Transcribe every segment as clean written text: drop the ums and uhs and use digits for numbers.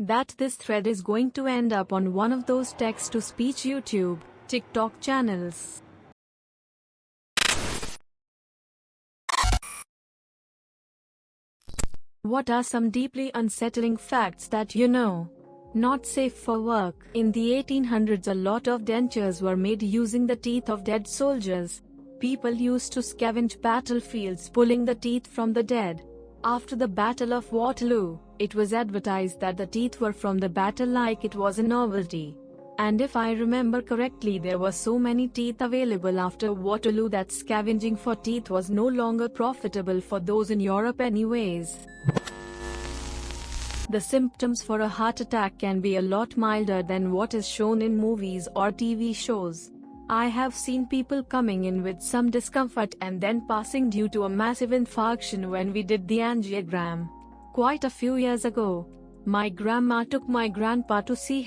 that this thread is going to end up on one of those text-to-speech YouTube, TikTok channels. What are some deeply unsettling facts that you know? Not safe for work. In the 1800s, a lot of dentures were made using the teeth of dead soldiers. People used to scavenge battlefields pulling the teeth from the dead. After the Battle of Waterloo, it was advertised that the teeth were from the battle like it was a novelty. And if I remember correctly, there were so many teeth available after Waterloo that scavenging for teeth was no longer profitable for those in Europe anyways. The symptoms for a heart attack can be a lot milder than what is shown in movies or TV shows. I have seen people coming in with some discomfort and then passing due to a massive infarction when we did the angiogram. Quite a few years ago, my grandma took my grandpa to see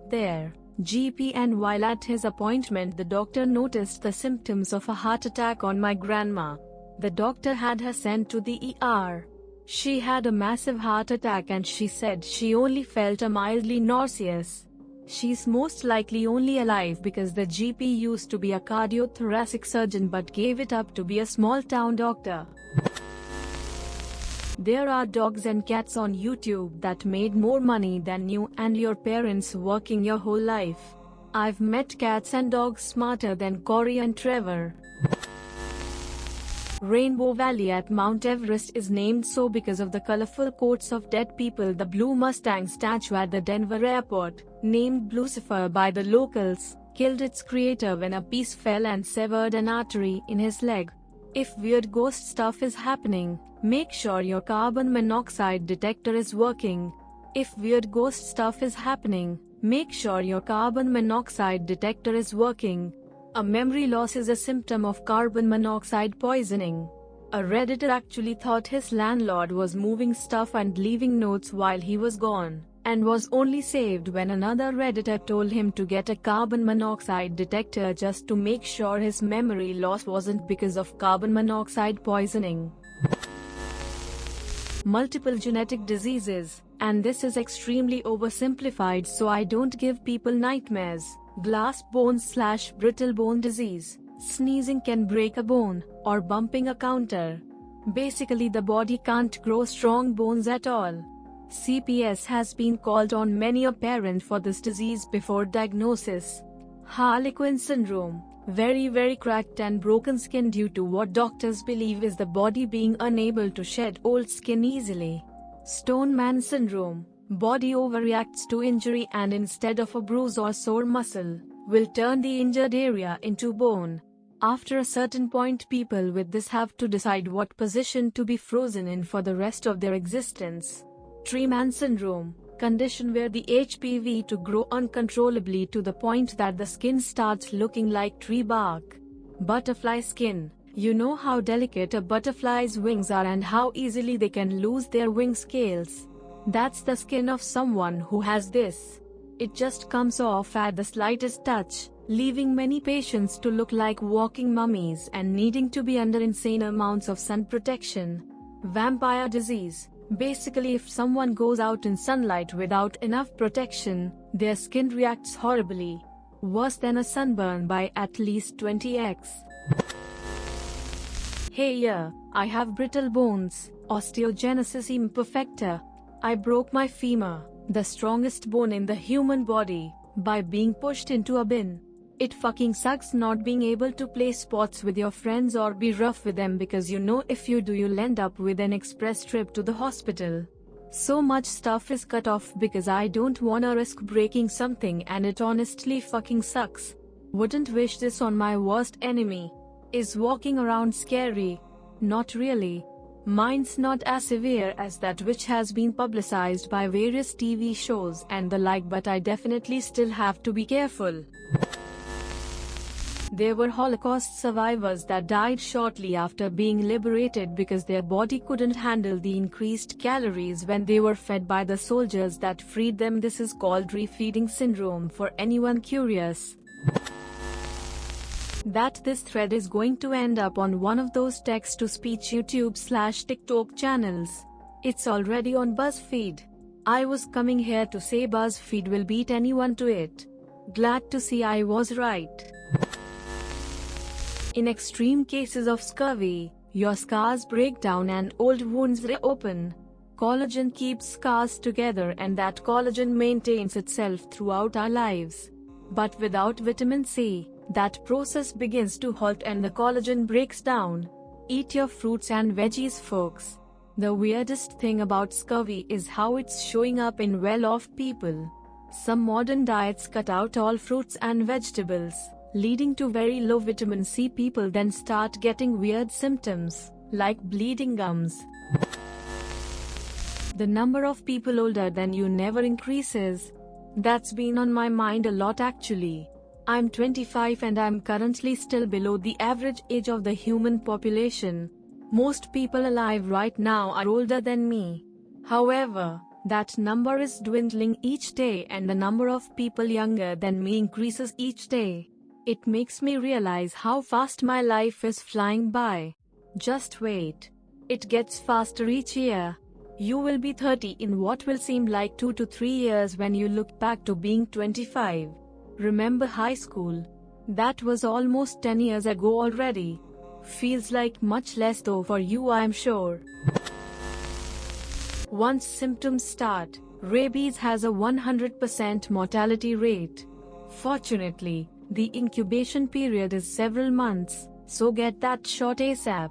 their GP, and while at his appointment the doctor noticed the symptoms of a heart attack on my grandma. The doctor had her sent to the ER. She had a massive heart attack and she said she only felt a mildly nauseous. She's most likely only alive because the GP used to be a cardiothoracic surgeon but gave it up to be a small-town doctor. There are dogs and cats on YouTube that made more money than you and your parents working your whole life. I've met cats and dogs smarter than Corey and Trevor. Rainbow Valley at Mount Everest is named so because of the colorful coats of dead people. The Blue Mustang statue at the Denver airport, named Lucifer by the locals, killed its creator when a piece fell and severed an artery in his leg. If weird ghost stuff is happening, make sure your carbon monoxide detector is working. If weird ghost stuff is happening, make sure your carbon monoxide detector is working. A memory loss is a symptom of carbon monoxide poisoning. A Redditor actually thought his landlord was moving stuff and leaving notes while he was gone, and was only saved when another Redditor told him to get a carbon monoxide detector just to make sure his memory loss wasn't because of carbon monoxide poisoning. Multiple genetic diseases, and this is extremely oversimplified so I don't give people nightmares. Glass bone/brittle bone disease. Sneezing can break a bone, or bumping a counter. Basically the body can't grow strong bones at all. CPS has been called on many a parent for this disease before diagnosis. Harlequin syndrome. Very cracked and broken skin due to what doctors believe is the body being unable to shed old skin easily. Stone man syndrome. Body overreacts to injury and instead of a bruise or sore muscle, will turn the injured area into bone. After a certain point, people with this have to decide what position to be frozen in for the rest of their existence. Tree man syndrome, condition where the HPV to grow uncontrollably to the point that the skin starts looking like tree bark. Butterfly skin. You know how delicate a butterfly's wings are and how easily they can lose their wing scales. That's the skin of someone who has this. It just comes off at the slightest touch, leaving many patients to look like walking mummies and needing to be under insane amounts of sun protection. Vampire disease. Basically, if someone goes out in sunlight without enough protection, their skin reacts horribly. Worse than a sunburn by at least 20x. Hey, yeah, I have brittle bones, osteogenesis imperfecta. I broke my femur, the strongest bone in the human body, by being pushed into a bin. It fucking sucks not being able to play sports with your friends or be rough with them because you know if you do you'll end up with an express trip to the hospital. So much stuff is cut off because I don't wanna risk breaking something and it honestly fucking sucks. Wouldn't wish this on my worst enemy. Is walking around scary? Not really. Mine's not as severe as that which has been publicized by various TV shows and the like, but I definitely still have to be careful. There were Holocaust survivors that died shortly after being liberated because their body couldn't handle the increased calories when they were fed by the soldiers that freed them. This is called refeeding syndrome for anyone curious. That this thread is going to end up on one of those text-to-speech YouTube/TikTok channels. It's already on BuzzFeed. I was coming here to say BuzzFeed will beat anyone to it. Glad to see I was right. In extreme cases of scurvy, your scars break down and old wounds reopen. Collagen keeps scars together and that collagen maintains itself throughout our lives. But without vitamin C, that process begins to halt and the collagen breaks down. Eat your fruits and veggies, folks. The weirdest thing about scurvy is how it's showing up in well-off people. Some modern diets cut out all fruits and vegetables, leading to very low vitamin C. People then start getting weird symptoms, like bleeding gums. The number of people older than you never increases. That's been on my mind a lot actually. I'm 25 and I'm currently still below the average age of the human population. Most people alive right now are older than me. However, that number is dwindling each day and the number of people younger than me increases each day. It makes me realize how fast my life is flying by. Just wait. It gets faster each year. You will be 30 in what will seem like 2 to 3 years when you look back to being 25. Remember high school? That was almost 10 years ago already. Feels like much less though for you, I'm sure. Once symptoms start, rabies has a 100% mortality rate. Fortunately, the incubation period is several months, so get that shot ASAP.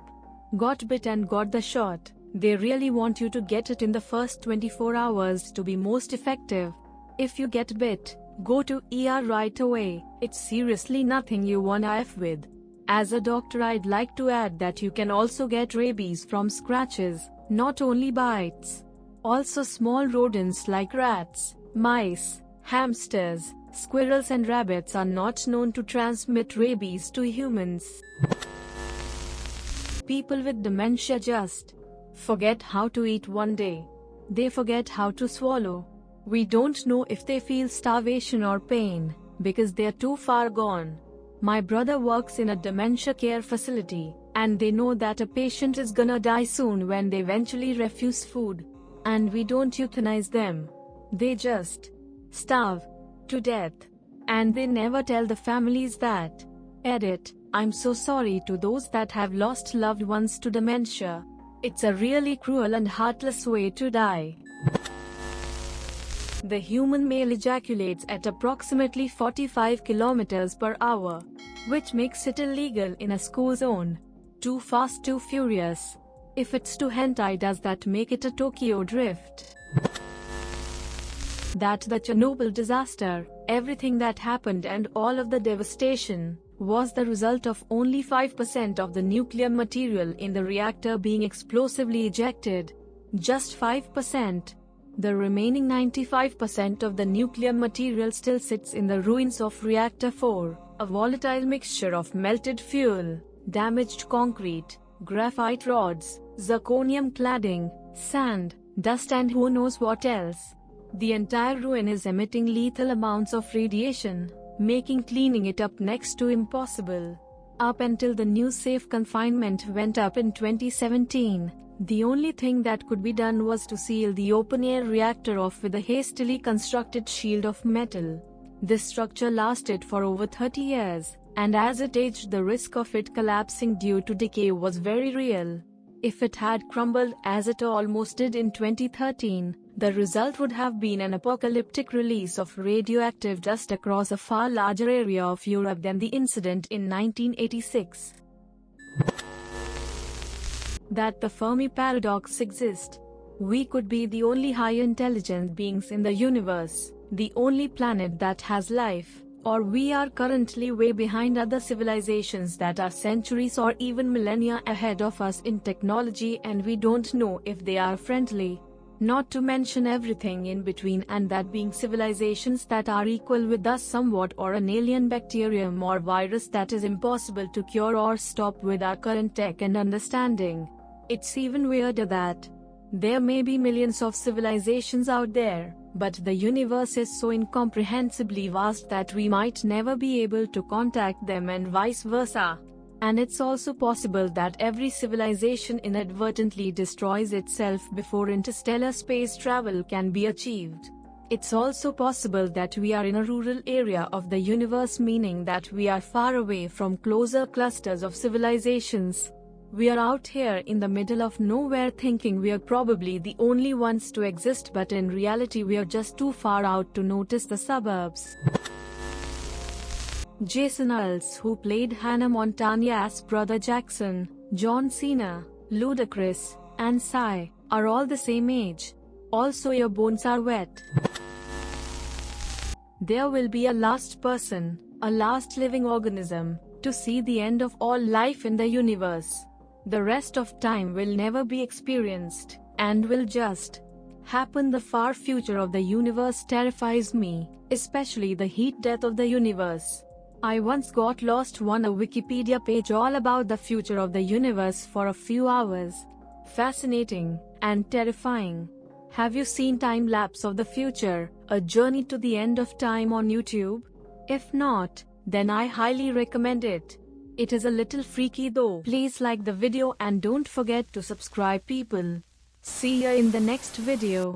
Got bit and got the shot. They really want you to get it in the first 24 hours to be most effective. If you get bit, go to ER right away. It's seriously nothing you wanna F with. As a doctor, I'd like to add that you can also get rabies from scratches, not only bites. Also small rodents like rats, mice, hamsters, squirrels and rabbits are not known to transmit rabies to humans. People with dementia just forget how to eat one day. They forget how to swallow. We don't know if they feel starvation or pain, because they're too far gone. My brother works in a dementia care facility, and they know that a patient is gonna die soon when they eventually refuse food. And we don't euthanize them. They just starve to death. And they never tell the families that. Edit, I'm so sorry to those that have lost loved ones to dementia. It's a really cruel and heartless way to die. The human male ejaculates at approximately 45 km per hour, which makes it illegal in a school zone. Too fast, too furious. If it's too hentai, does that make it a Tokyo drift? That the Chernobyl disaster, everything that happened and all of the devastation, was the result of only 5% of the nuclear material in the reactor being explosively ejected. Just 5%. The remaining 95% of the nuclear material still sits in the ruins of Reactor 4, a volatile mixture of melted fuel, damaged concrete, graphite rods, zirconium cladding, sand, dust and who knows what else. The entire ruin is emitting lethal amounts of radiation, making cleaning it up next to impossible. Up until the new safe confinement went up in 2017, the only thing that could be done was to seal the open-air reactor off with a hastily constructed shield of metal. This structure lasted for over 30 years, and as it aged, the risk of it collapsing due to decay was very real. If it had crumbled as it almost did in 2013, the result would have been an apocalyptic release of radioactive dust across a far larger area of Europe than the incident in 1986. That the Fermi paradox exists. We could be the only high intelligent beings in the universe, the only planet that has life, or we are currently way behind other civilizations that are centuries or even millennia ahead of us in technology, and we don't know if they are friendly. Not to mention everything in between, and that being civilizations that are equal with us somewhat, or an alien bacterium or virus that is impossible to cure or stop with our current tech and understanding. It's even weirder that there may be millions of civilizations out there, but the universe is so incomprehensibly vast that we might never be able to contact them, and vice versa. And it's also possible that every civilization inadvertently destroys itself before interstellar space travel can be achieved. It's also possible that we are in a rural area of the universe, meaning that we are far away from closer clusters of civilizations. We are out here in the middle of nowhere thinking we are probably the only ones to exist, but in reality we are just too far out to notice the suburbs. Jason Earls, who played Hannah Montana's brother Jackson, John Cena, Ludacris, and Psy, are all the same age. Also, your bones are wet. There will be a last person, a last living organism, to see the end of all life in the universe. The rest of time will never be experienced, and will just happen. The far future of the universe terrifies me, especially the heat death of the universe. I once got lost on a Wikipedia page all about the future of the universe for a few hours. Fascinating and terrifying. Have you seen Time Lapse of the Future, A Journey to the End of Time on YouTube? If not, then I highly recommend it. It is a little freaky though. Please like the video and don't forget to subscribe, people. See ya in the next video.